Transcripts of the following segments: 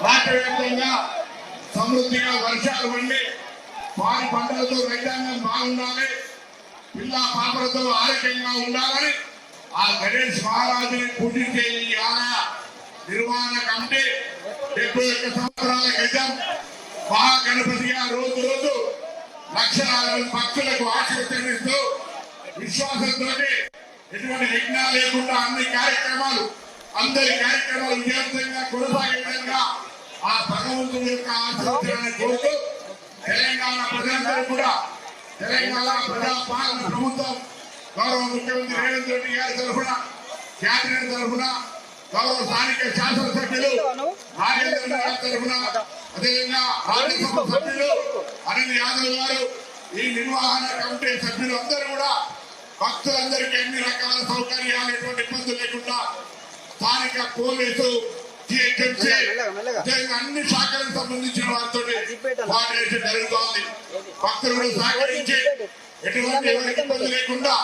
రాష్ట్ర వ్యాప్తంగా సమృద్ధిగా వర్షాలు పండి వారి పంటలతో రైతాంగం బాగుండాలి, పిల్ల పాపలతో ఆరోగ్యంగా ఉండాలని ఆ గణేష్ మహారాజుని పూజించే ఈ ఆలయ నిర్వహణ కమిటీ 71 సంవత్సరాల క్రితం మహాగణపతిగా రోజు రోజు లక్షలాది మంది భక్తులకు ఆశీర్వదిస్తూ విశ్వాసంతో ఎటువంటి విఘ్నాలు లేకుండా అందరి కార్యక్రమాలు విజయవంతంగా కొనసాగే విధంగా ఆ భగవంతుడి యొక్క ఆశీర్వచనాన్ని కోరుతూ తెలంగాణ ప్రజలందరూ కూడా తెలంగాణ ప్రజాపాలన ప్రభుత్వం గౌరవ ముఖ్యమంత్రి రేవంత్ రెడ్డి గారి తరఫున కేబినెట్ తరఫున గౌరవ స్థానిక శాసనసభ్యులు నాగేంద్ర గారి తరఫున అదేవిధంగా రాజ్యసభ సభ్యులు అనిల్ యాదవ్ గారు ఈ నిర్వహణ కమిటీ సభ్యులు అందరూ కూడా భక్తులందరికీ అన్ని రకాల సౌకర్యాలు ఎటువంటి ఇబ్బందులు లేకుండా స్థానిక పోలీసు జిహెచ్ఎంసీ అన్ని శాఖలకు సంబంధించిన వారితో కోఆర్డినేషన్ జరుగుతోంది. భక్తులు సహకరించి ఎటువంటి ఎవరికి ఇబ్బంది లేకుండా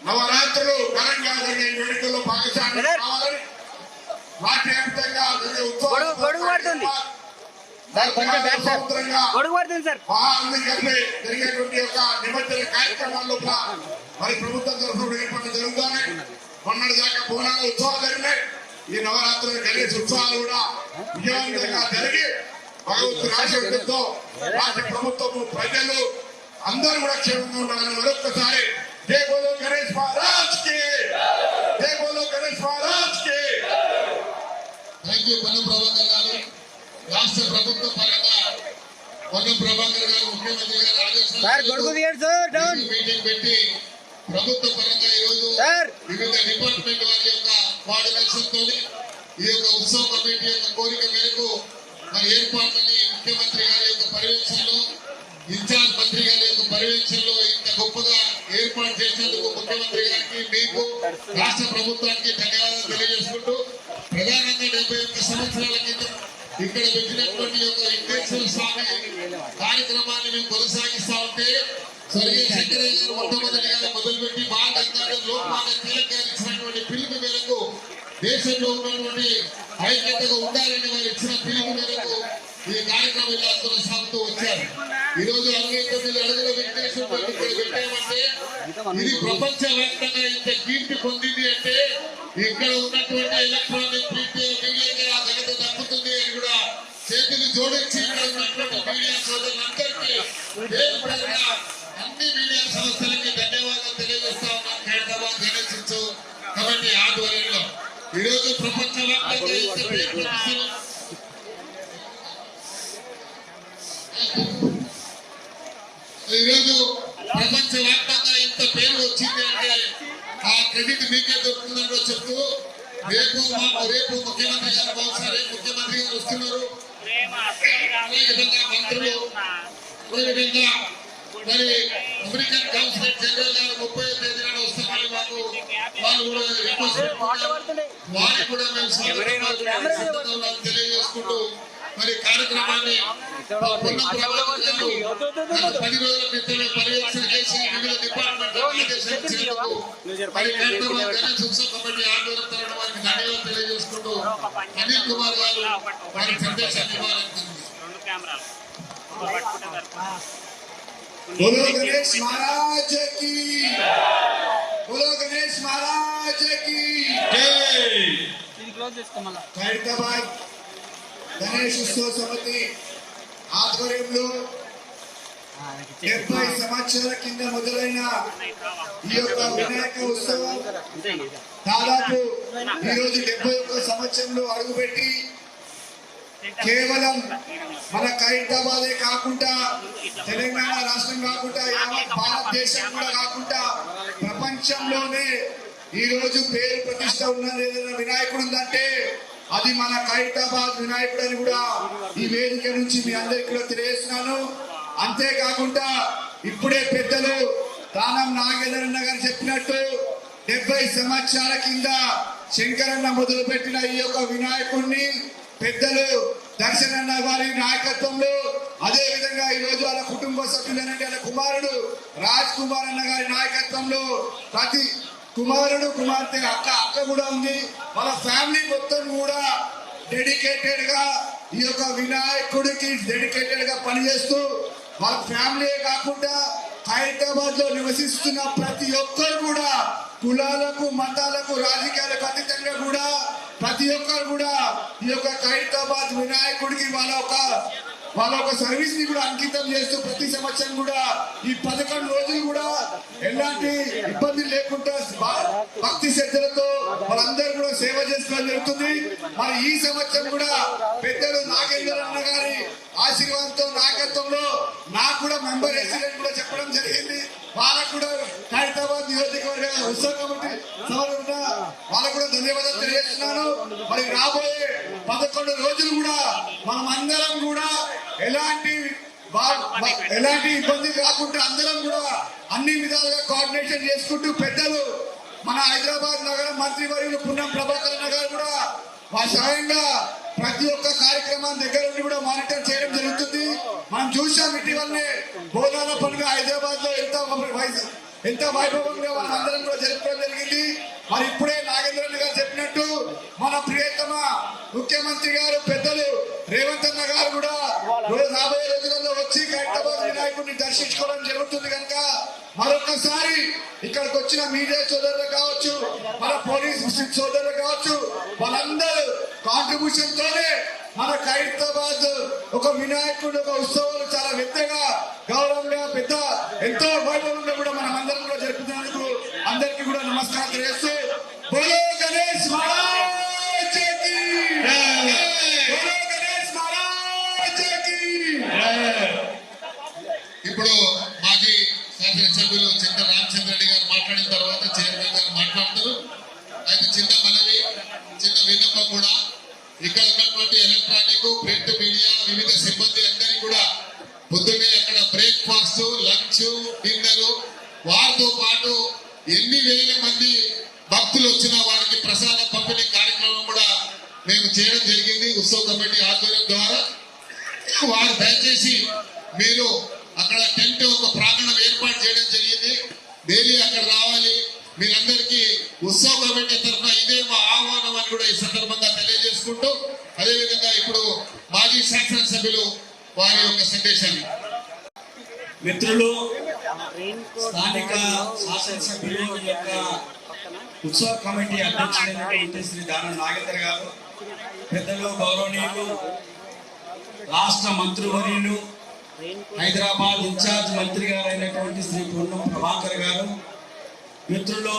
నవరాత్రులు ఘనంగా జరిగే వేడుకల్లో భాగస్వామ్యం కావాలని రాష్ట్ర వ్యాప్తంగా జరిగే ఉత్సవాలు జరిగేటువంటి యొక్క నిమజ్జన కార్యక్రమాల్లో మరి ప్రభుత్వం తరఫున ఏర్పాటు జరుగుతాయి. మొన్నటి దాకా బోనాల ఉత్సవాలు జరిగినాయి. ఈ నవరాత్రుల గణేష్ ఉత్సవాలు కూడా విజయవంతంగా జరిగి భగవంతుని ఆశీర్వాదంతో రాష్ట్ర ప్రభుత్వము ప్రజలు అందరూ కూడా క్షేమంగా ఉండాలని మరొక్కసారి జై బోలో గణేష్ మహారాజ్ కి, జై బోలో గణేష్ మహారాజ్ కి. థ్యాంక్ యూ పొన్నం ప్రభాకర్ గారు. రాష్ట్ర ప్రభుత్వ పరంగా పొన్నం ప్రభాకర్ గారు ముఖ్యమంత్రి గారు ఆదేశాలు మీటింగ్ పెట్టి ప్రభుత్వ పరంగా ఈరోజు వివిధ డిపార్ట్మెంట్ వారి యొక్క కోఆర్డినేషన్ తో ఈ యొక్క ఉత్సవ కమిటీ యొక్క కోరిక మేరకు మరి ఏర్పాట్లని ముఖ్యమంత్రి గారి యొక్క పర్యవేక్షణలో ఇన్ఛార్జ్ మంత్రి గారి యొక్క పర్యవేక్షణలో ఇంత గొప్పగా ఏర్పాటు చేసినందుకు ముఖ్యమంత్రి గారికి, మీకు, రాష్ట్ర ప్రభుత్వానికి ధన్యవాదాలు తెలియజేసుకుంటూ ప్రధానంగా 71 సంవత్సరాల క్రితం ఇక్కడ పెట్టినటువంటి యొక్క వెంకటేశ్వర స్వామి కార్యక్రమాన్ని మేము కొనసాగిస్తా ఉంటే స్వర్గీయ శంకరయ్య గారు మొట్టమొదటిగా మొదలుపెట్టి మా గంగాధర్ లోక్మాన్య తిలక్ గారు ఇచ్చినటువంటి పిలుపు మేరకు దేశంలో ఉన్నటువంటి ఐక్యతగా ఉండాలని వారు ఇచ్చిన పిలుపు మేరకు ఈ కార్యక్రమం ఇలా కొనసాగుతూ వచ్చారు. ఈ రోజు 69 అడుగుల వెంకటేశ్వర ఇక్కడ పెట్టామంటే ఇది ప్రపంచ వ్యాప్తంగా ఇంత కీర్తి పొందింది అంటే ఇక్కడ ఉన్నటువంటి ఎలక్ట్రానిక్ ప్రింట్ మీడియాకి ఆ ఘనత దక్కుతుంది అని కూడా చేతులు జోడించి ఇక్కడ ఉన్నటువంటి మీడియా సోదరులందరికీ అన్ని మీడియా సంస్థలకి ధన్యవాదాలు తెలియజేస్తా ఉన్నాం. హైదరాబాద్ గణేష్ ఉత్సవ్ కమిటీ ఆధ్వర్యంలో ఈరోజు ప్రపంచ వ్యాప్తంగా ఇంత పేరు వచ్చింది అంటే ఆ క్రెడిట్ మీకే దొరుకుతుందని చెప్తూ రేపు ముఖ్యమంత్రి గారు బహుశా రేపు ముఖ్యమంత్రి గారు వస్తున్నారు. అదేవిధంగా మంత్రులు, అదేవిధంగా మరి అమెరికన్ కౌన్సిలర్ జనరల్ గారు 30వ తేదీ నాడు వస్తామని మాకు వాళ్ళు కూడా వారికి కూడా మేము తెలియజేసుకుంటూ మరి కార్యక్రమాన్ని 10 రోజుల క్రితమే పర్యవేక్షణ చేసి వివిధ డిపార్ట్మెంట్ ఉత్సవ కమిటీ ఆందోళన తరగడం వారికి ధన్యవాదాలు తెలియజేసుకుంటూ అనిల్ కుమార్ గారు వారి సందేశాన్ని बोलो गणेश महाराज की, बोलो गणेश महाराज की जय. హైదరాబాద్ గణేష్ ఉత్సవ సమితి ఆధ్వర్యంలో 70 సంవత్సరాల కింద మొదలైన ఈ యొక్క వినాయక ఉత్సవం దాదాపు ఈ రోజు 71 సంవత్సరంలో అడుగుపెట్టి కేవలం మన హైదరాబాదే కాకుండా తెలంగాణ రాష్ట్రం కాకుండా యావత్ భారతదేశం కూడా కాకుండా ప్రపంచంలోనే ఈ రోజు పేరు ప్రతిష్ట ఉన్న ఏదైనా వినాయకుడు ఉందంటే అది మన హైదరాబాద్ వినాయకుడు అని కూడా ఈ వేదిక నుంచి మీ అందరికీ కూడా తెలియజేస్తున్నాను. అంతేకాకుండా ఇప్పుడే పెద్దలు దానం నాగేంద్రన్న గారు చెప్పినట్టు 70 సంవత్సరాల కింద శంకరన్న మొదలు పెట్టిన ఈ యొక్క వినాయకుడిని పెద్దలు దర్శనన్న వారి నాయకత్వంలో, అదే విధంగా ఈ రోజు వాళ్ళ కుటుంబ సభ్యులైన వాళ్ళ కుమారుడు రాజ్ కుమార్ అన్న గారి నాయకత్వంలో ప్రతి కుమారుడు కుమార్తె అక్క కూడా ఉంది. వాళ్ళ ఫ్యామిలీ మొత్తం కూడా డెడికేటెడ్ గా ఈ యొక్క వినాయకుడికి డెడికేటెడ్ గా పనిచేస్తూ వాళ్ళ ఫ్యామిలీ కాకుండా హైదరాబాద్ లో నివసిస్తున్న ప్రతి ఒక్కరు కూడా కులాలకు మతాలకు రాజకీయాలకు అతీతంగా కూడా ప్రతి ఒక్కరు కూడా ఈ యొక్క ఖైరతాబాద్ వినాయకుడికి వాళ్ళ ఒక సర్వీస్ ని కూడా అంకితం చేస్తూ ప్రతి సంవత్సరం కూడా ఈ 11 రోజులు కూడా ఎలాంటి ఇబ్బంది లేకుండా భక్తి శ్రద్ధలతో వాళ్ళందరూ కూడా సేవ చేసుకోవడం జరుగుతుంది. మరి ఈ సంవత్సరం కూడా పెద్దలు నాగేంద్ర అన్న గారి ఆశీర్వాదంతో నాయకత్వంలో నాకు కూడా మెంబర్ రెసిడెంట్ కూడా చెప్పడం జరిగింది. వాళ్ళకు కూడా ఖైరతాబాద్ నియోజకవర్గ ఉత్సవ కమిటీ సభ్యులుగా వాళ్ళకు కూడా ధన్యవాదాలు తెలియజేస్తున్నాను. మరి రాబోయే 11 రోజులు కూడా మనం అందరం కూడా ఎలాంటి ఇబ్బంది కాకుండా అందరం కూడా అన్ని విధాలుగా కోఆర్డినేషన్ చేసుకుంటూ పెద్దలు మన హైదరాబాద్ నగర మంత్రి వర్యులు పున్నం ప్రభాకర్ గారు కూడా స్వయంగా ప్రతి ఒక్క కార్యక్రమం దగ్గర నుండి కూడా మానిటర్ చేయడం జరుగుతుంది. మనం చూసాం ఇటీవలనే బోనాల పండుగ హైదరాబాద్ లో ఎంత వైభవంగా మనందరం కూడా జరుపుకోవడం జరిగింది. మరి ఇప్పుడే నాగేంద్రన్ గారు చెప్పినట్టు మన ప్రియతమ ముఖ్యమంత్రి గారు పెద్దలు రేవంత్ అన్న గారు కూడా రాబోయే రోజులలో వచ్చి ఖైరతాబాద్ వినాయకుడిని దర్శించుకోవడం జరుగుతుంది కనుక మరొకసారి ఇక్కడికి వచ్చిన మీడియా సోదరులు కావచ్చు, మన పోలీస్ సోదరులు కావచ్చు, వాళ్ళందరూ కాంట్రిబ్యూషన్ తోనే మన ఖైరతాబాద్ ఒక వినాయకుడు ఒక ఉత్సవాలు చాలా పెద్దగా గౌరవంగా పెద్ద ఎంతో వైభవంగా కూడా మనం అందరం కూడా జరుపుతున్నందుకు అందరికీ కూడా నమస్కారం తెలియజేస్తూ బోలో గణేష్ మహారాజ్ కి బోలో గణేష్ మహారాజ్ కి. ఇప్పుడు మాజీ శాసనసభ్యులు చింత రామచంద్ర రెడ్డి గారు మాట్లాడిన తర్వాత చైర్మన్ గారు మాట్లాడతారు. అయితే చిన్న మనవి, చిన్న విన్నపం కూడా, ఇక్కడ ఉన్నటువంటి ఎలక్ట్రానిక్ ప్రింట్ మీడియా వివిధ సిబ్బంది అందరికీ కూడా పొద్దున్నే అక్కడ బ్రేక్ఫాస్ట్ లంచ్ డిన్నర్ వారితో పాటు ఎన్ని వేల మంది భక్తులు వచ్చినా వారికి ప్రసాద పంపిణీ కార్యక్రమం కూడా మేము చేయడం జరిగింది ఉత్సవ కమిటీ ఆధ్వర్యం ద్వారా. వారు దయచేసి మీరు అక్కడ టెంట్ ఒక ప్రాంగణం ఏర్పాటు చేయడం జరిగింది. డైలీ అక్కడ రావాలి. మీరందరికీ ఉత్సవ కమిటీ తరఫున ఇదే మా ఆహ్వానం అని కూడా ఈ సందర్భంగా తెలియజేసుకుంటూ, అదేవిధంగా ఇప్పుడు మాజీ శాసనసభ్యులు వారి యొక్క సందేశాన్ని. మిత్రులు, స్థానిక శాసనసభ్యులు యొక్క ఉత్సవ కమిటీ అధ్యక్షులైనటువంటి శ్రీ దానం నాగేంద్ర గారు, పెద్దలు గౌరవనీయులు రాష్ట్ర మంత్రివర్యులు హైదరాబాద్ ఇన్ఛార్జ్ మంత్రి గారు అయినటువంటి శ్రీ పున్నం ప్రభాకర్ గారు, మిత్రులు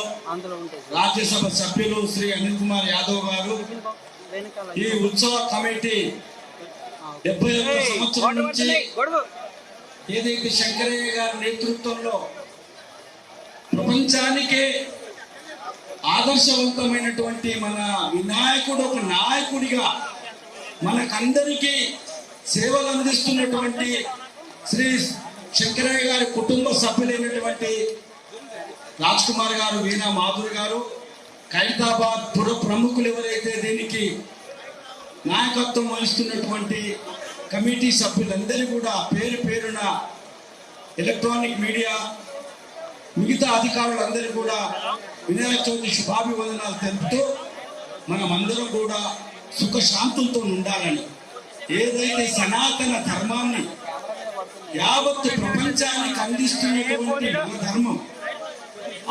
రాజ్యసభ సభ్యులు శ్రీ అనిల్ కుమార్ యాదవ్ గారు, ఈ ఉత్సవ కమిటీ 71 సంవత్సరం నుంచి ఏదైతే శంకరయ్య గారి నేతృత్వంలో ప్రపంచానికే ఆదర్శవంతమైనటువంటి మన వినాయకుడు ఒక నాయకుడిగా మనకందరికీ సేవలు అందిస్తున్నటువంటి శ్రీ శంకరయ్య గారి కుటుంబ సభ్యులైనటువంటి రాజ్ కుమార్ గారు, వీణా మాధురి గారు, ఖైరతాబాద్ పుర ప్రముఖులు ఎవరైతే దీనికి నాయకత్వం వహిస్తున్నటువంటి కమిటీ సభ్యులందరూ కూడా పేరు పేరున ఎలక్ట్రానిక్ మీడియా మిగతా అధికారులందరూ కూడా వినాయక చవితి శుభాభివందనాలు తెలుపుతూ మనమందరం కూడా సుఖశాంతులతో ఉండాలని, ఏదైతే సనాతన ధర్మాన్ని యావత్ ప్రపంచానికి అందిస్తున్నటువంటి మన ధర్మం,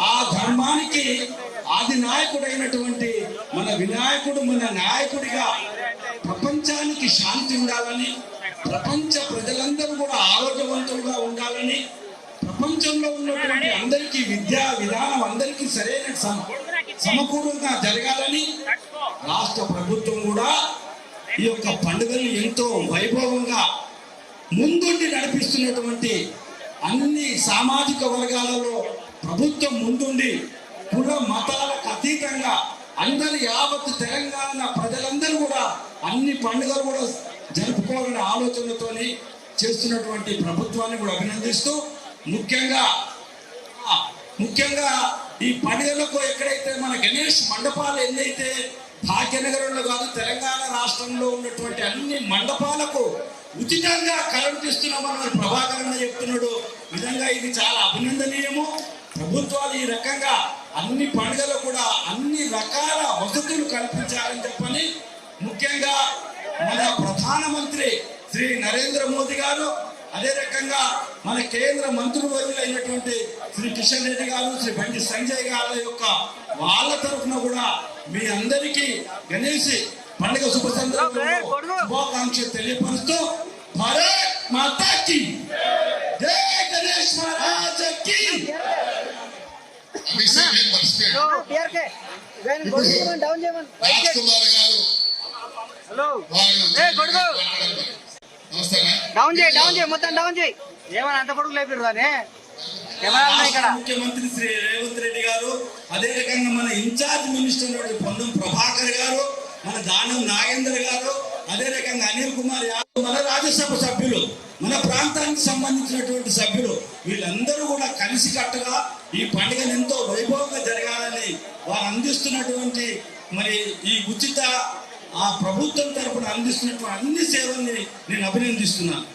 ఆ ధర్మానికి ఆది నాయకుడైనటువంటి మన వినాయకుడు మన నాయకుడిగా ప్రపంచానికి శాంతి ఉండాలని, ప్రపంచ ప్రజలందరూ కూడా ఆరోగ్యవంతులుగా ఉండాలని, ప్రపంచంలో ఉన్నటువంటి అందరికీ విద్యా విధానం అందరికీ సరైన సమకూలంగా జరగాలని రాష్ట్ర ప్రభుత్వం కూడా ఈ యొక్క పండుగను ఎంతో వైభవంగా ముందుండి నడిపిస్తున్నటువంటి అన్ని సామాజిక వర్గాలలో ప్రభుత్వం ముందుండి కుల మతాలకు అతీతంగా అందరి యావత్ తెలంగాణ ప్రజలందరూ కూడా అన్ని పండుగలు కూడా జరుపుకోవాలనే ఆలోచనతోని చేస్తున్నటువంటి ప్రభుత్వాన్ని కూడా అభినందిస్తూ, ముఖ్యంగా ఈ పండుగలకు ఎక్కడైతే మన గణేష్ మండపాలు ఎన్నైతే భాగ్యనగరంలో కాదు తెలంగాణ రాష్ట్రంలో ఉన్నటువంటి అన్ని మండపాలకు ఉచితంగా కరెంట్ ఇస్తున్నామని ప్రభాకరణ చెప్తున్నాడు. నిజంగా ఇది చాలా అభినందనీయము. ప్రభుత్వాలు ఈ రకంగా అన్ని పండుగలు కూడా అన్ని రకాల వసతులు కల్పించాలని చెప్పని, ముఖ్యంగా మన ప్రధానమంత్రి శ్రీ నరేంద్ర మోదీ గారు, అదే రకంగా మన కేంద్ర మంత్రివర్యులైనటువంటి శ్రీ కిషన్ రెడ్డి గారు, శ్రీ బండి సంజయ్ గారి యొక్క వాళ్ళ తరఫున కూడా మీ అందరికీ గణేష్ పండుగ శుభ సందర్భంలో శుభాకాంక్షలు తెలియపరుస్తూ భారత్ మాతా కీ జై, గణేష్ మహారాజ్ కి రాజ్ కుమార్ గారు డౌన్ చేయి మొత్తం డౌన్ చేయి. ఏమన్నా అంత కొడుకు లేపారు దాన్ని ఇక్కడ. ముఖ్యమంత్రి శ్రీ రేవంత్ రెడ్డి గారు, అదే రకంగా మన ఇన్ఛార్జ్ మినిస్టర్ పొన్నం ప్రభాకర్ గారు, మన దానం నాగేంద్ర గారు, అదే రకంగా అనిల్ కుమార్ యాదవ్, మన రాజ్యసభ సభ్యులు, మన ప్రాంతానికి సంబంధించినటువంటి సభ్యులు, వీళ్ళందరూ కూడా కలిసికట్టుగా ఈ పండుగను ఎంతో వైభవంగా జరగాలని వారు అందిస్తున్నటువంటి మరి ఈ ఉచిత ఆ ప్రభుత్వం తరపున అందిస్తున్నటువంటి అన్ని సేవల్ని నేను అభినందిస్తున్నాను.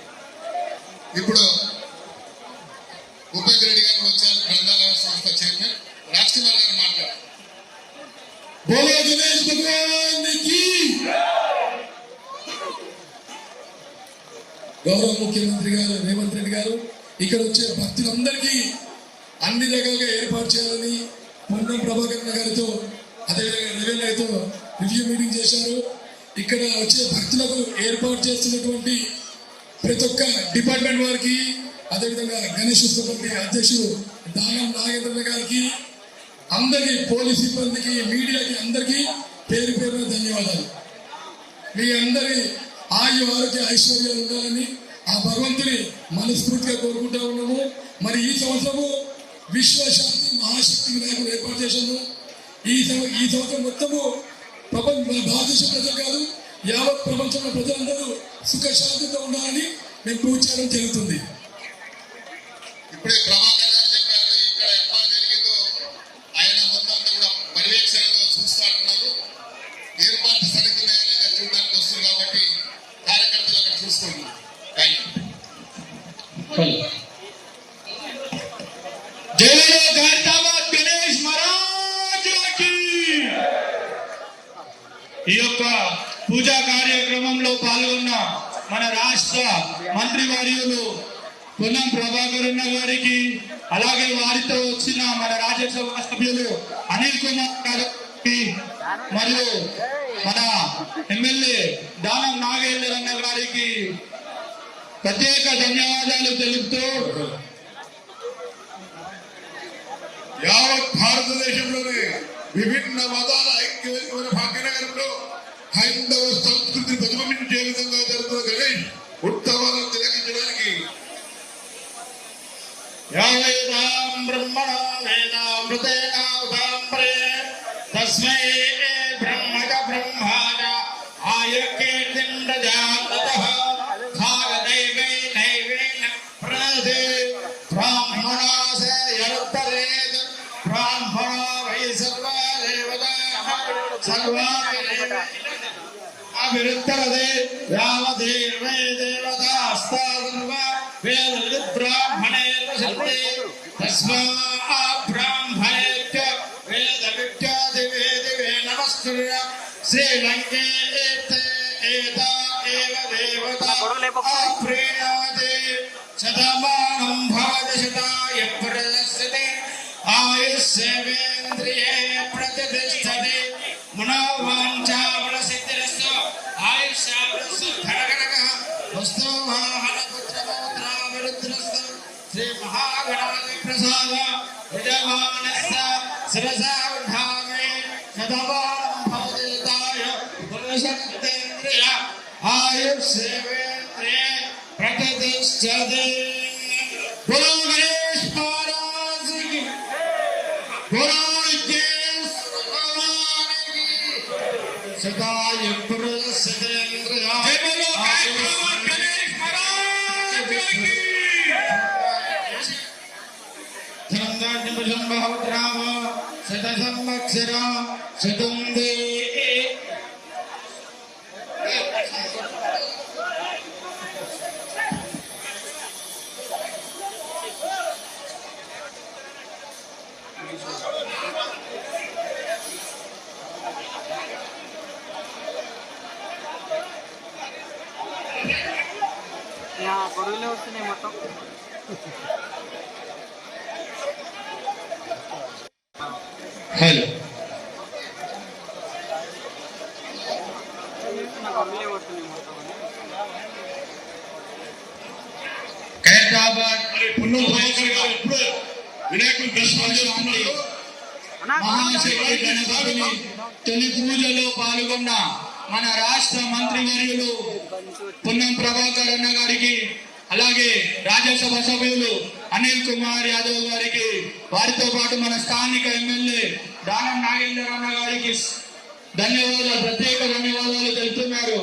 ఇప్పుడు ఉపేంద్ర రెడ్డి గారు వచ్చారు, గ్రంథాలయ సంస్థ చైర్మన్. రాజ్ కుమార్ గారు మాట్లాడారు. బోలో గణేష్ భగవానికి. గౌరవ ముఖ్యమంత్రి గారు రేవంత్ రెడ్డి గారు ఇక్కడ వచ్చే భక్తులందరికీ అన్ని రకాలుగా ఏర్పాటు చేయాలని పొన్నం ప్రభాకర్ గారితో అదేవిధంగా రెవెన్యూతో రివ్యూ మీటింగ్ చేశారు. ఇక్కడ వచ్చే భక్తులకు ఏర్పాటు చేస్తున్నటువంటి ప్రతి ఒక్క డిపార్ట్మెంట్ వారికి, అదేవిధంగా గణేష్ ఉత్సవ కమిటీ అధ్యక్షుడు దానం నాగేంద్ర గారికి, అందరికీ, పోలీస్ సిబ్బందికి, మీడియాకి అందరికీ పేరు పేరున ధన్యవాదాలు. మీ అందరి ఆయు ఆరోగ్య ఐశ్వర్యాలు ఉండాలని ఆ భగవంతుని మనస్ఫూర్తిగా కోరుకుంటా ఉన్నాము. మరి ఈ సంవత్సరము విశ్వశాంతి మహాశక్తి వినాయకుడు ఏర్పాటు చేశాము. ఈ సంవత్సరం మొత్తము భారతదేశ ప్రజలు కాదు, యావత్ ప్రపంచంలో ప్రజలందరూ సుఖశాంతితో ఉండాలని మేము పూజ చేయడం జరుగుతుంది. ఇప్పుడే ప్రభాకర్ గారు చెప్పారు, ఇక్కడ ఎలా జరిగిందో ఆయన మొత్తం అంతా కూడా పర్యవేక్షణలో చూస్తూ అంటున్నారు. ఏర్పాటు సరిగ్గా లేదా చూడడానికి వస్తుంది కాబట్టి కార్యకర్తలు అక్కడ చూసుకుంటున్నారు. Thank you. జై గణేష్ గణేష్ మహారాజ్ కి. ఈ యొక్క పూజా కార్యక్రమంలో పాల్గొన్న మన రాష్ట్ర మంత్రివర్యులు పొన్నం ప్రభాకర్ గారికి, అలాగే వారితో వచ్చిన మన రాజ్యసభ సభ్యులు అనిల్ కుమార్ గారికి, మరియు మన ఎమ్మెల్యే దానం నాగేంద్ర గారికి ప్రత్యేక ధన్యవాదాలు తెలుపుతూ యావత్ భారతదేశంలోనే విభిన్న మతాల ఐక్యమైన భాగ్యనగరంలో హైందవ సంస్కృతిని ప్రతిబింబించే విధంగా జరుగుతున్న గణేష్ ఉత్సవాలను తిలకించడానికి యావేదాం బ్రహ్మణ వేదామృతేనావతాంబరే తస్మై బ్రహ్మక బ్రహ్మాయ ఆయకీర్తిం ప్రజాతః భాగదైవై నైవేన ప్రదే బ్రాహ్మణాసే యరుత్తరేత్ బ్రాహ్మణో వై సర్వా దేవతాః సర్వా అవిరుత్తరదే యావదేవై దేవతాస్తా సర్వా వేద బ్రాహ్మణేర్వ శక్తి తస్మా బ్రాహ్మణేభ్య వేద విద్యాది వేదివే నమస్కృత్య శ్రీలంకే ఏతా ఏవ దేవతా ప్రీణాదే శతమానం భవతి శతాయ ప్రదస్యతే ఆయుష్యేంద్రియే ప్రతిష్టతే మనోవాంఛాఫలసిద్ధిరస్తు ఆయుష్యావృత్తు ఘనఘనః వస్తు వాహన పుత్రపౌత్రాభివృద్ధిరస్తు శ్రీ మహాగణాధి ప్రసాద యజమానస్య శిరసా ఉద్ధామే శతమానం భవతి శతాయ పురుషేంద్రియ ఆయుష్యేంద్రియే ప్రతిష్టతే. బోలో గణేష్ మహారాజ్ కి. బోలో గణేష్ భగవాన్ కి. సదాయ పురుషేంద్రియ గణేష్ మహారాజ్ కి. సంభవద్రామ శత సంవత్సర శతుందే. గొడవలే వస్తున్నాయి మొత్తం. హలో గొడవలే వస్తున్నాయి మొత్తం. ఖైరతాబాద్ మరి పున్నం ప్రభాకర్ గారు ఎప్పుడు వినాయకుని దర్శనం చేస్తున్నారు. మహాశక్తి గణపతిని తొలి పూజలో పాల్గొన్న మన రాష్ట్ర మంత్రివర్యులు పున్నం ప్రభాకర్ అన్న గారికి, అలాగే రాజ్యసభ సభ్యులు అనిల్ కుమార్ యాదవ్ గారికి, వారితో పాటు మన స్థానిక ఎమ్మెల్యే దానం నాగేందర్ అన్న గారికి ధన్యవాదాలు, ప్రత్యేక ధన్యవాదాలు తెలుపుతున్నారు.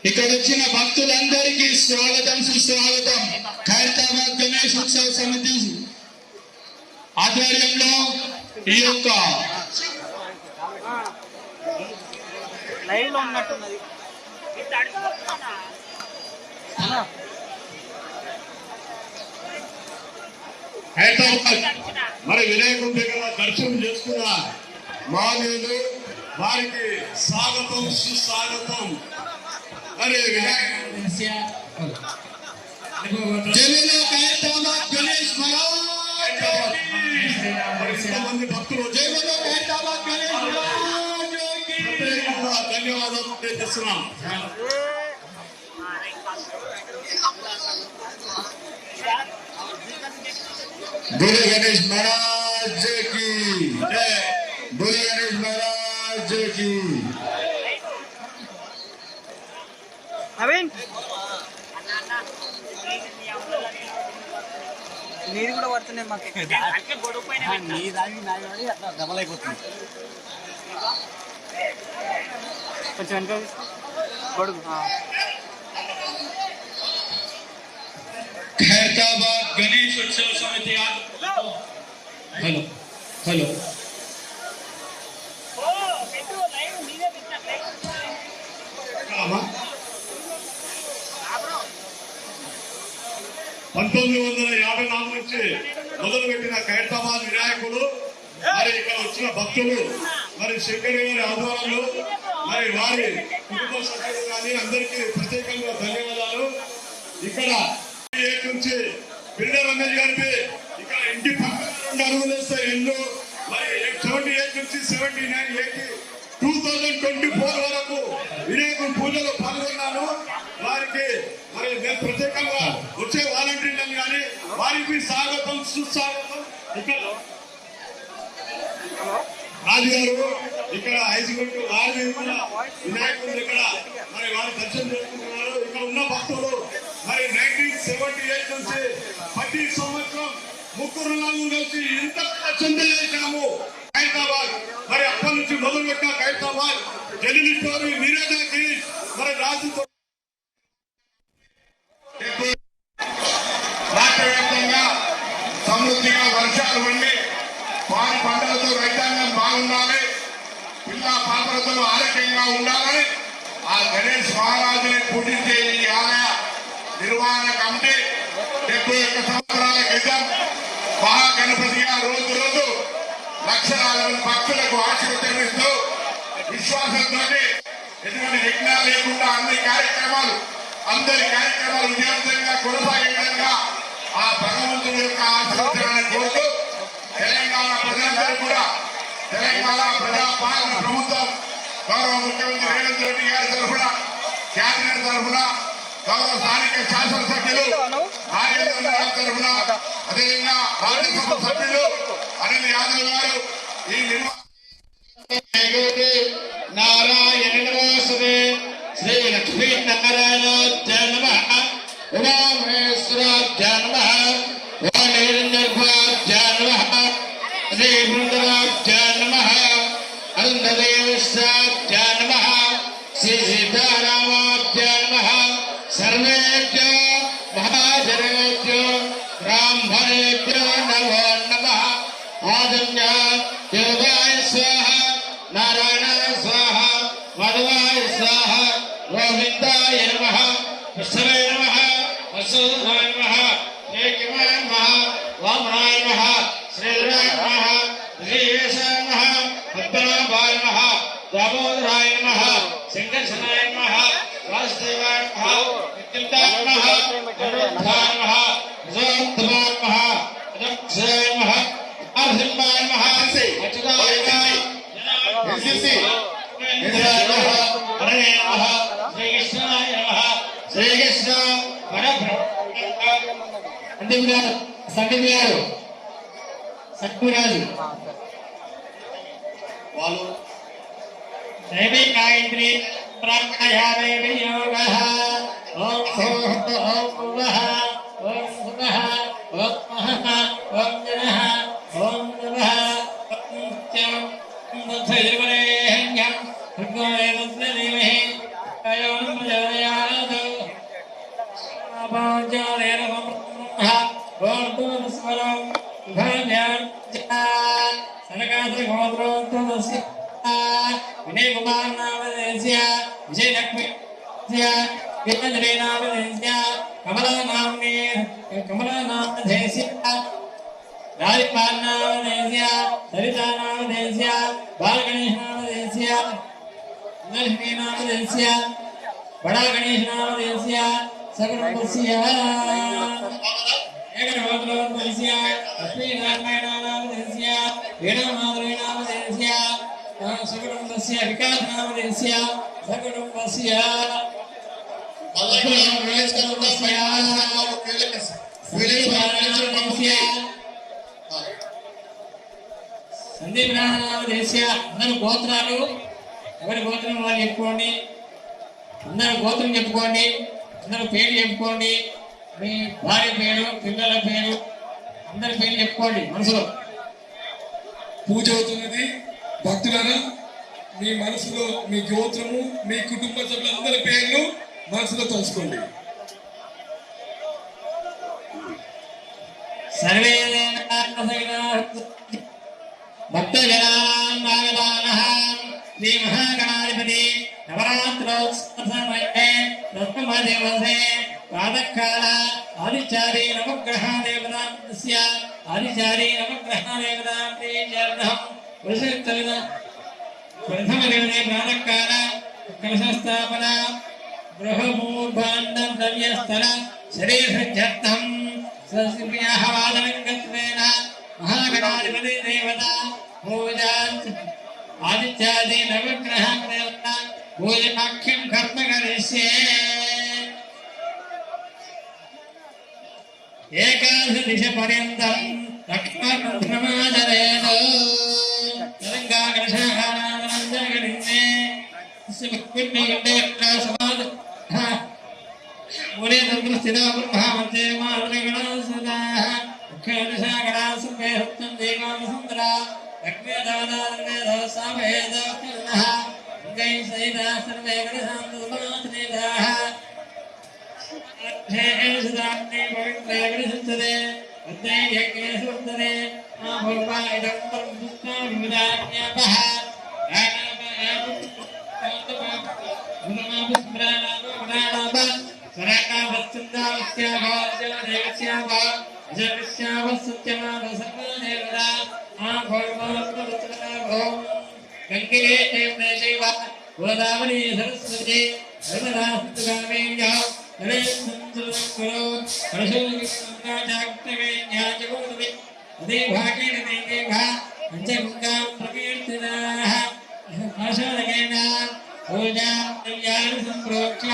ఇక్కడ వచ్చిన భక్తులందరికీ స్వాగతం సుస్వాగతం. ఖైరతాబాద్ గణేష్ ఉత్సవ సమితి ఆధ్వర్యంలో ఈ యొక్క లైవ్ లో ఉన్నట్టున్నది. హైదరాబాద్ మరి వినాయకుడి దగ్గర దర్శనం చేసుకున్న మానేలు వారికి స్వాగతం సుస్వాగతం. మరి వినాయకుడు జల్లులో ఖైరతాబాద్ గణేష్ మహారాజ్ మరి ఇంతమంది భక్తులు జల్లులో ఖైరతాబాద్ గణేష్ మహారాజ్ కి ప్రత్యేకంగా ధన్యవాదాలు తెలియజేస్తున్నాం. बोले गणेश महाराज की जय, बोले गणेश महाराज की। నవీన్ నీరు కూడా పడుతున్నాయి మాకు. నీ దాగి నాగి పడి అట్లా డబల్ అయిపోతుంది. కొంచెం వెనక కొడుకు. ఖైరతాబాద్ గణేష్ ఉత్సవ సమితి హలో హలో 1954 నుంచి మొదలుపెట్టిన ఖైరతాబాద్ వినాయకులు మరి ఇక్కడ వచ్చిన భక్తులు మరి శంకర్ గారి ఆధ్వర్యంలో మరి వారి కుటుంబ సభ్యులు కానీ అందరికీ ప్రత్యేకంగా ధన్యవాదాలు. ఇక్కడ నుంచి బిల్డర్ రమేష్ గారికి ఇక్కడ ఇంటి పక్కన 2 అడుగులు వేస్తే ఇల్లు మరి 78 నుంచి 79 80 2024 వరకు వినాయకుడి పూజలో పాల్గొన్నాను. వారికి మరి నేను ప్రత్యేకంగా వచ్చే వాలంటీర్లను కానీ వారికి స్వాగతం సుస్వాగతం. ఇక్కడ రాజు గారు ఇక్కడ హైస్కూల్ వారి వినాయకుడు ఇక్కడ మరి వారి దర్శనం చేసుకుంటున్నారు. ఇక్కడ ఉన్న భక్తులు మరి 1978 నుంచి ప్రతి సంవత్సరం 3-4 కలిసి ఇంత చందలు చేశాము ఖైరతాబాద్. మరి అప్పటి నుంచి మొదలుపెట్టిన ఖైరతాబాద్ జల్లి స్టోరీ మీరేదాకి మరి రాజుతో రాష్ట్ర వ్యాప్తంగా సమృద్ధిగా వర్షాలు పండి వారి పంటలతో రైతాంగం బాగుండాలి, పిల్ల పాపలతో ఆరోగ్యంగా ఉండాలని ఆ గణేష్ మహారాజుని పూజించే ఈ ఆలయ నిర్వహణ కమిటీ 71 సంవత్సరాల క్రితం మహాగణపతిగా రోజు లక్షలాది మంది భక్తులకు ఆశీర్వదిస్తూ విశ్వాసంతో ఎటువంటి విఘ్నాలు లేకుండా అందరి కార్యక్రమాలు విజయవంతంగా కొనసాగే విధంగా ఆ భగవంతుడి యొక్క ఆశీర్వచనాన్ని కోరుతూ తెలంగాణ ప్రజలందరూ కూడా తెలంగాణ ప్రజాపాలన ప్రభుత్వం గౌరవ ముఖ్యమంత్రి రేవంత్ రెడ్డి గారి తరఫున క్యాబినెట్ తరఫున గౌరవ స్థానిక శాసనసభ్యులు నాగేంద్ర గారి తరఫున అదేవిధంగా రాజ్యసభ సభ్యులు అనిల్ యాదవ్ గారు ఈ నారాయణ నమస్తే శ్రీ లక్ష్మీ నారాయణ జన్మ ఉమామహేశ్వర జన్మ జన్మ శ్రీ జన్మ జన్మ శ్రీ సీతారామ జన్మ సర్వేభ్యో మహాజనేభ్యో బ్రాహ్మణేభ్యో నమో నమః. ఆదమ్య యోగాయ స్వాహ, నారాయణాయ స్వాహ, మాధవాయ స్వాహ, గోవిందాయ నమః, విష్ణవే నమః, వసుదేవాయ నమః, ఏకమాయ నమః, వామనాయ నమః, శ్రీధరాయ నమః, శ్రీయేశాయ నమః, పద్మనాభాయ నమః, దామోదరాయ నమః, శంకర్షణాయ నమః, వాసుదేవాయ నమః, విద్యుతాయ నమః, శ్రీకృష్ణ సంగతి గారు సత్యరాజు వాళ్ళు దేవి గాయత్రి ప్రాణాయామేవి యోగః ఓం సోః ఓం భువః ఓం భువః ఓం మహః ఓం జనః ఓం నమః ఓం త్యం ముత్తైర్వరేణ్యం భగవానేవస్మేమహే అయోం ప్రచోదయాత్ అపాంచారేణ బ్రహ్మ ఓం భూస్వరం విభాజ్యం సనకాద్రి గోత్రోత్తమస్య विनय कुमार नामधेयस्य विजय लक्ष्मी विजय नामधेयस्य कमला नामधेयस्य राजपाल नामधेयस्य सरिता नामधेयस्य बालगणेश नामधेयस्य लक्ष्मी नामधेयस्य बड़ा गणेश नामधेयस्य सकलस्य एकरोद्रोद्भवस्य लक्ष्मी नारायण नामधेयस्य वीणमाधुरी नामधेयस्य सकुटुम्बस्य विकास नामधेयस्य सकुटुम्बस्य సందీప్ నామధేయस्य అందరూ గోత్రాలు ఎవరి గోత్రం వాళ్ళు చెప్పుకోండి అందరూ గోత్రం చెప్పుకోండి అందరూ పేరు చెప్పుకోండి మీ భార్య పేరు పిల్లల పేరు అందరి పేరు చెప్పుకోండి మనసులో పూజ అవుతున్నది. భక్తులను మీ మనసులో మీ గోత్రము మీ కుటుంబ సభ్యులందరి పేర్లు మనసులో తలుచుకోండి. సర్వే భక్తజనానాగదానః శ్రీ మహాగణాధిపతి నవరాత్రోత్సవసమయే ప్రథమదివసే ప్రాతఃకాల ఆదిచారీ నవగ్రహదేవతాస్య ఆదిచారీ నవగ్రహదేవతాం ప్రథమదివసే ప్రాతఃకాల కలశస్థాపన గృహమూర్భాండం ద్రవ్యస్థల శరీరసజ్జర్థం స్వస్యాహవాదనంగత్వేన మహాగణాధిపతి దేవత పూజా ఆదిత్యాది నవగ్రహ దేవత పూజాఖ్యం కర్మ కరిష్యే. ఏకాదశ పర్యంతం లక్ష్మణమాచరేణ తెలంగాణే మూలే స్థిత బ్రహ్మతే మాతృగణా ముఖ్యదశాగణా సుఖే సప్తం దేవాసుందర లక్ష్మీ దేవతావేదోసావేదోః గై సైదా సర్వే గణశాంతమాత్రేదాః అర్థేషుదాన్నే పవిత్రే గణశుద్ధతే అద్వై యజ్ఞే సువర్ధతే ఆ భోగా ఇదం పరమపుష్ణ వివిధాజ్ఞాపః గోదావరి సరస్వతి పూజా సంప్రోక్ష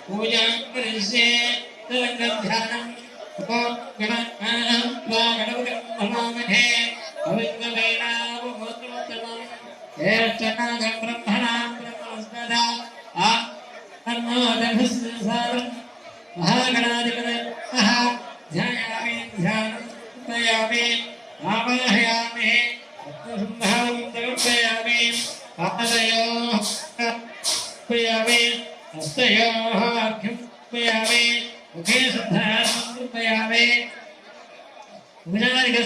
పూజా కరిష్యే ధ్యానం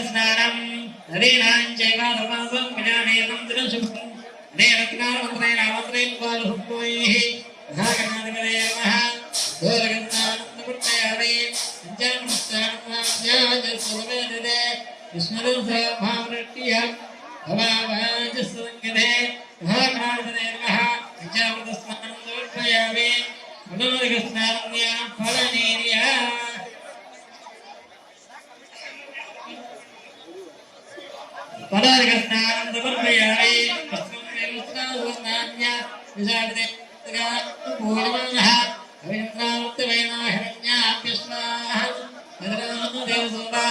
స్నానం नदीनाञ्चैवाधर्मासं विजानेतं दिनशुभं नदीरत्नामन्त्रे रामन्त्रे द्वारहुत्वैः महागणाधिपते नमः दोरगन्तानन्दपुत्रयामि पञ्चामृष्टान्नाम्याजस्वमेदते विष्णुरुद्रभावृट्टिः भवावाजस्वङ्गते महागणाधिपते नमः पञ्चामृतस्नानं समर्पयामि मनोरगस्नान्या फलनीर्या पदार्घस्नानं समर्पयामि तस्मै विजाते पूर्णः अभिनन्द्रामुक्तवेनाहिरण्याप्यस्वाः भद्रानुदेवसोदा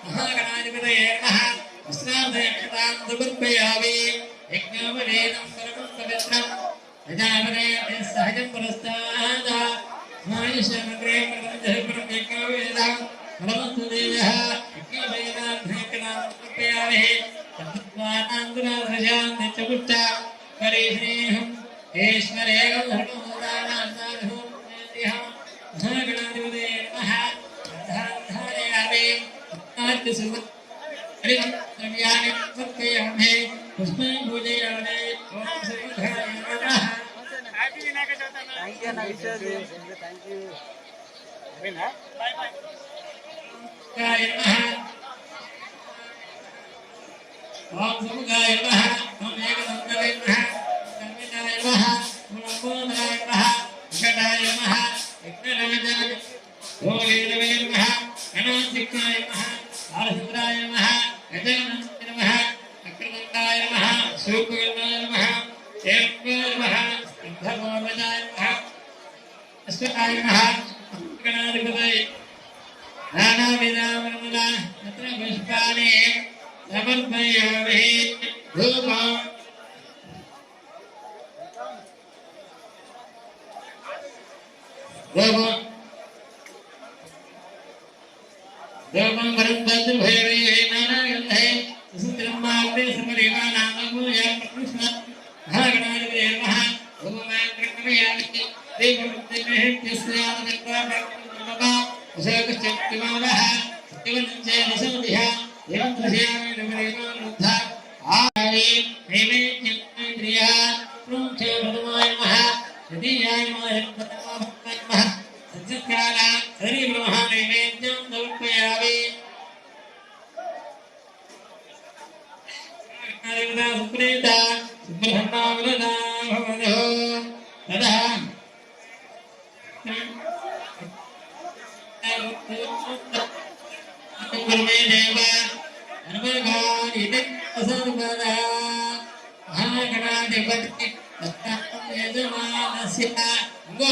महागणाधिपतये नमः वस्त्रादयक्षतां समर्पयामि यज्ञोपवेदं सर्वं पवित्रम् प्रजापते सहजं पुरस्ताद मायुष्यमग्रे प्रबन्धः यज्ञोपवेदं फलवन्तुदेवः यज्ञोपवेदार्थेकदां समर्पयामि तद्वानान्दुराधृजां नित्यपुष्टा परिश्रीहं ईश्वरेगं धर्मोदानान्दाधूं महागणाधिपते नमः धारयामि नाट्यसुवत् द्रव्याणि समर्पयामि पुष्पं पूजयामि ॐ श्रीघराय नमः థ్యాంక్ యూ అన్న విషయాలు థ్యాంక్ యూ गाय नमः ओम समुदाय नमः ओम एकदंताय नमः कर्मिकाय नमः ओम बोधाय नमः विकटाय नमः विघ्नराजाय भोगेरवे नमः गणाधिकाय नमः आरहिन्द्राय नमः गजाननाय नमः अक्रदण्डाय नमः सूर्यगणाय नमः देवाय नमः स्कन्धमोदनाय नमः अश्वताय नमः गणाधिपतये नानाविधामर्मदा तत्र पुष्पाणि समर्पयामि धूपम् धूपं वरुणभद्रभैरवे नानागन्धे सुन्द्रम्माग्ने समरिवानामभूया कृष्ण महागणाधिपते नमः धूपमां कृष्णमयामि देवमुक्तिमेह्यस्यामनिर्वाणः अशोकश्चक्तिमानः सत्यवनञ्चे निशमतिः एवं दृश्यामि नवरेवानुद्धा आये नैवेद्यप्रिया प्रोक्षे भगवाय नमः यदीयाय नमः नमः सज्जत्काला हरिब्रह्म नैवेद्यं समर्पयामि देवता सुप्रीता सुब्रह्मण्यवरदा भवतो तदा गुरुमे देव धर्मगानिति असर्वदा महागणाधिपति यजमानस्य गो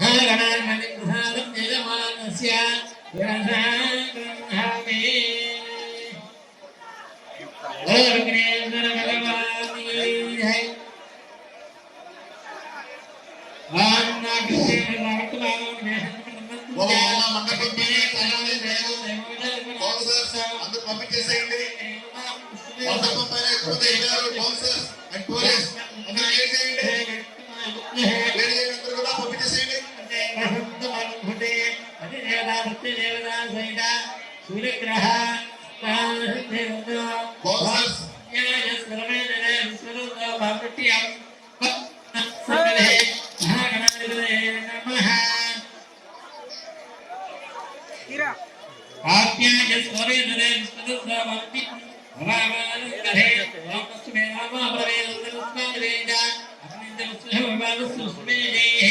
महागणाधिपति यजमानस्य गृहामि विघ्नेश्वर भगवान् की जय మండపం పైన తయారీ లేదు బౌన్సర్స్ అందరూ పంపించేసేయండి మండపం పైన ఎక్కువ వెళ్ళారు బౌన్సర్స్ అండ్ పోలీస్ అందరూ క్లియర్ చేయండి క్లియర్ చేయండి అందరూ కూడా పంపించేసేయండి సూర్యగ్రహ బౌన్సర్స్ తీరా आज्ञाय स्वरेदरे विष्णुर्भवन्ति भवामानन्दे लोकस्मे रामाभरे नन्दनुस्मादेजा अग्निञ्जलस्वभावस्सुस्मेदेः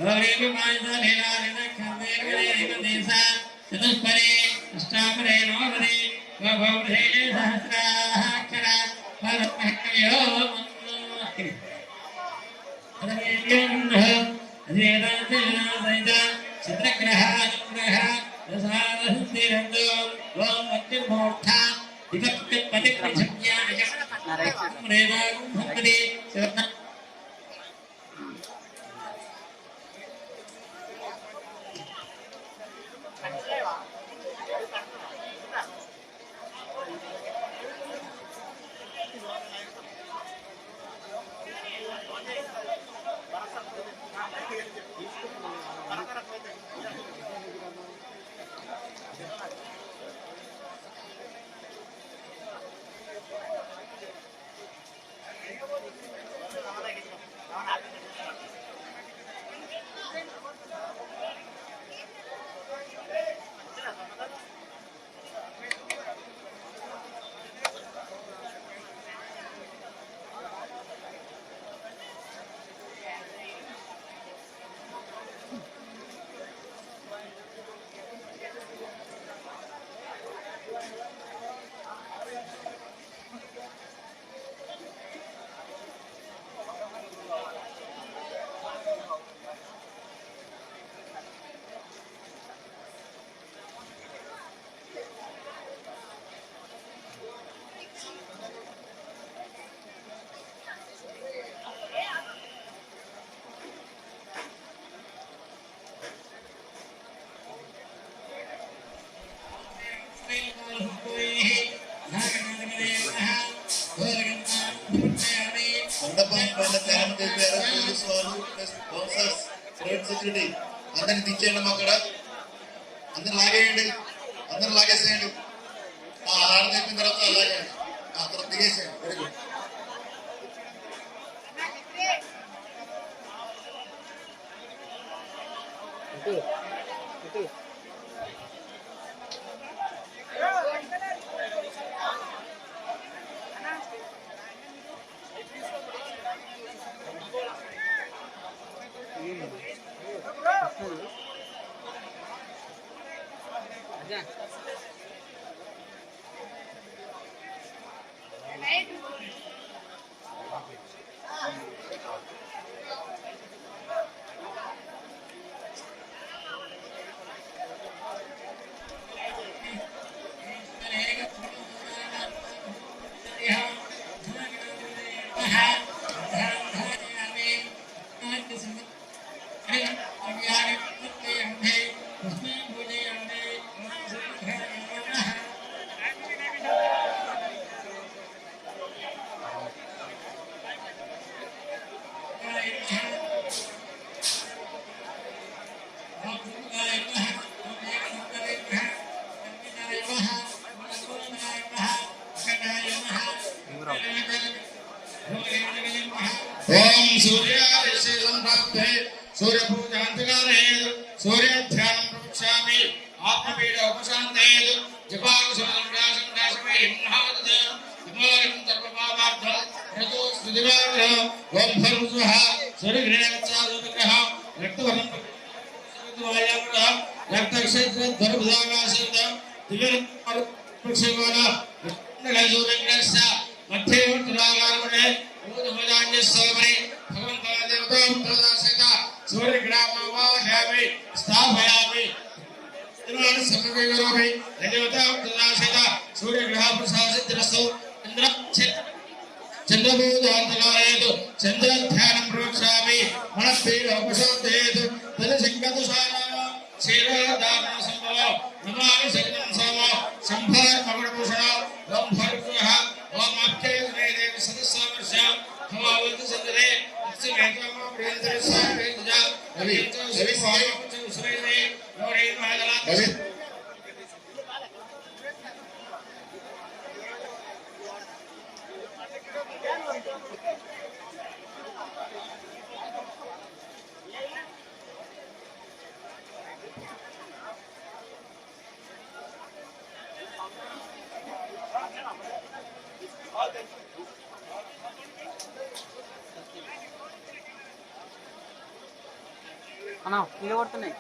गौरेवमायधनेनारेण खन्देर्गणेरिवदेशा चतुष्परे अष्टापरे नवपरे स्वभौरे सहस्राक्षरा परमहयो मन्नोति अदवेद्यन्नः अधेदातेनासैता चित्रग्रहानुग्रह रसारहन्तिरन्दो ओम मत्यमूर्धा दिवक्पतिप्रसज्ञाय रेदागुं भक्ति शिवना సెక్యూరిటీ అందరిని దించేయండి అక్కడ, అందరు లాగేయండి, అందరు లాగేసేయండి. హారతి అయిపోయిన తర్వాత లాగేయండి, ఆ తర్వాత దిగేసేయండి. Very good. ఓం సూర్యాయ సంప్రాప్తే సూర్య పూజాంతకారేదు సూర్యాధ్యానం ప్రవక్ష్యామి ఆత్మపీడ ఉపశాంతయేదు జపాకుశమై హిమాదం సర్వపాపార్థ రతో స్తుతివార ఓం భర్వః సూర్యగ్రహ రక్తవర్ణం రక్తక్షేత్ర ధర్మదాగాశేత దివ్యక్షేవాల సూర్యగ్రహస్య మధ్యే వర్తులాగారమణే భగవంతదేవతాసహిత సూర్యగ్రామవాహయామి స్థాపయామి సమర్పయామి దేవతాసహిత సూర్యగ్రహ ప్రసాదిరస్తు చంద్రభూతాంతకారేతు చంద్రధ్యానం ప్రవక్ష్యామి మనఃపీడ ఉపశాంతయేతు తదశంకతుషారామ క్షీరదాన సంభవ నమామి సకలం సోమ సంభవ కమలభూషణ ఓం భర్గః ఓం అప్యయదేవ సదస్సావర్ష హమావత్ సందరే అస్మేకమ ప్రియంతర సావేజ రవి రవి సాయ సురేనే నోరే మహదలా రవి అన్నా ఇల్లు కొడుతున్నాయి.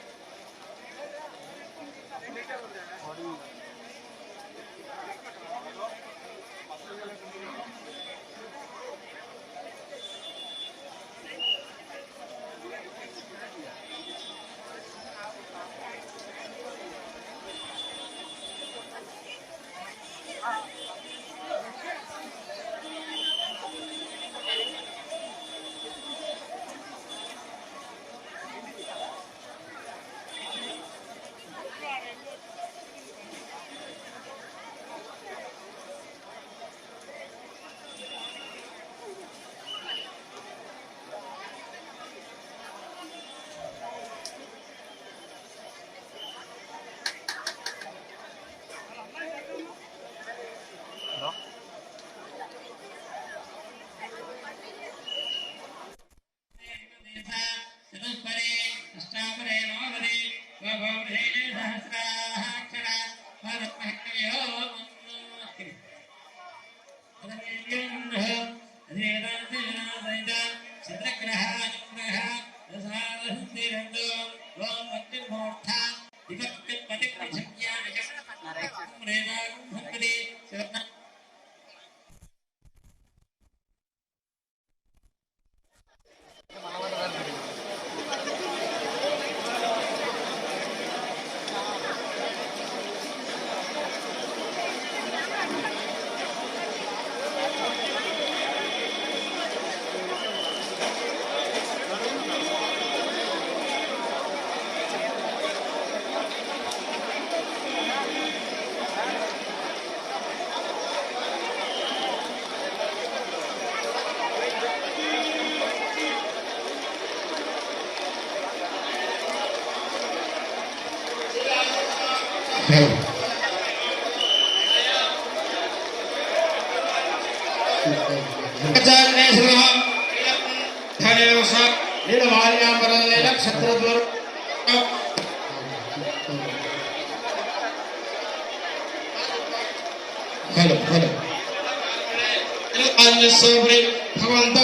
भगवंत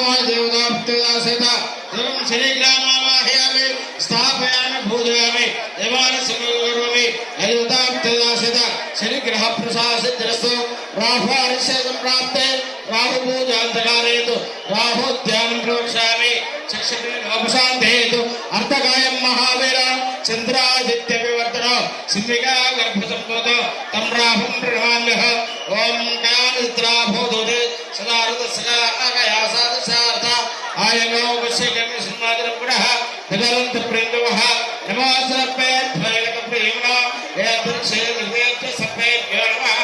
देवता शनिग्रामावाहयामि स्थापयामि पूजयामि देवालयसमयोर्वमि अयोध्याप्तदासित शनिग्रह प्रसासिद्रस्तु राहुर्षेदं प्राप्ते राहुपूजान्तकारेतु राहुध्यानं प्रवक्ष्यामि चक्षुर्गोपशान्तेतु अर्थकायं महावीर चन्द्रादित्यविवर्तन सिंहिका गर्भसम्भूत तं राहुं प्रणमाम्यः ॐ कानिद्राभूतोदे सदा ऋतस्सका आकयासादशार्थ आयनो वश्यकर्म सिंहादिरपुरः विदरन्त प्रेन्दवः नमासर्पयध्वैलकप्रेम्णा यदृक्षेदृवेत्य सर्पेभ्यो नमः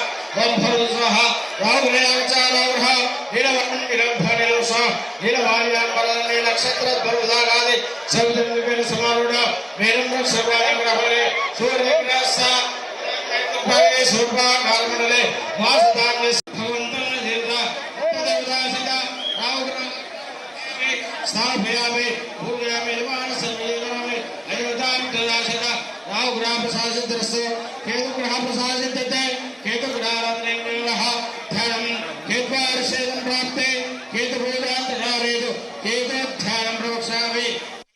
ॐ भर्गस्वः राहुलयाचारौरः नीलवर्णं नीलभ्रनिलोषः नीलवाल्याम्बरने नक्षत्रद्वरुदागादि सवितं विपिन समारूढ मेरं रक्षवाणिग्रहणे सूर्यग्रहस्सा भये सूर्पाकारमण्डले वासुदान्य भगवन्तं देवता देवतासिता राहुग्रह स्थापयामि पूजयामि निवाससर्वयोगरामि अयोध्याप्तदासिता राहुग्रह प्रसादितस्तु केतुग्रह प्रसादितते केतुग्रहाराधनेभ्यः ध्यानं केत्वार्षेदं प्राप्ते केतुपूजान्तकारेतु केतुध्यानं प्रवक्ष्यामि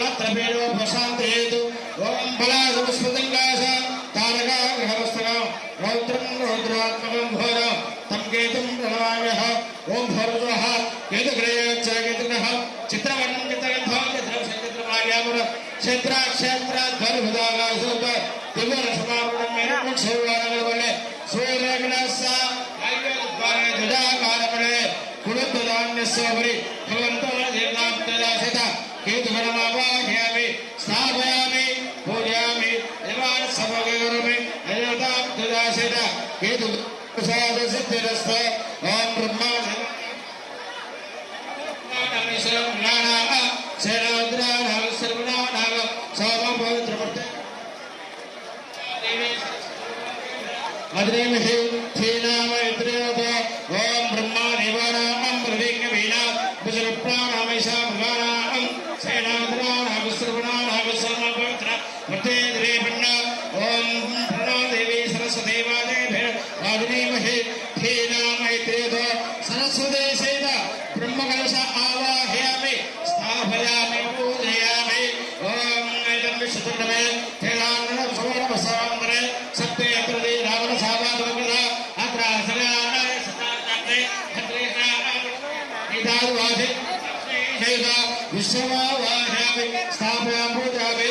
तत्रभेदो प्रशान्तयेतु ॐ फलासुस्मृतिङ्गास तारका ग्रहवस्तकं रौद्रं रौद्रात्मकं घोरं तं केतुं प्रणमाम्यः ॐ भर्गः केतुग्रहश्च केतुग्रह चित्रवर्णं चित्रगन्धं चित्रमाल्यामुर क्षेत्राक्षेत्राध्वरभुदागासोप दिव्यरसमारूढं मेरुक्षौरानगरवले सूर्यग्रहस्स आयुर्द्वारे ध्वजाकारमणे कुलध्वजान्यस्योपरि भगवन्तो देवताप्तदासित केतुगणमावाहयामि स्थापयामि पूजयामि देवासमयोर्वमि अयोध्याप्तदासित केतु प्रसादसिद्धिरस्तु ॐ ब्रह्मा ओम ब्रह्मा निवारां ब्रह्मवीणा विश्वप्राणामैषा भगवानां सेनाद्राणां सर्वणानां सर्वपवित्र मते द्रेपण्णा ओम प्रणो देवी सरस्वती वादेभ्य वादिनीमहे धीना मैत्रेतो सरस्वती सहित ब्रह्मकलश आवाहयामि स्थापयामि पूजयामि ओम ऐदं विश्वतमे तेलान्न सुवर्णवसावरे सत्ते प्रदे रावण सावादवग्रह अत्रासरा सताते खत्रेहा इदावादे हेदा विश्ववाहयामि स्थापयामि पूजयामि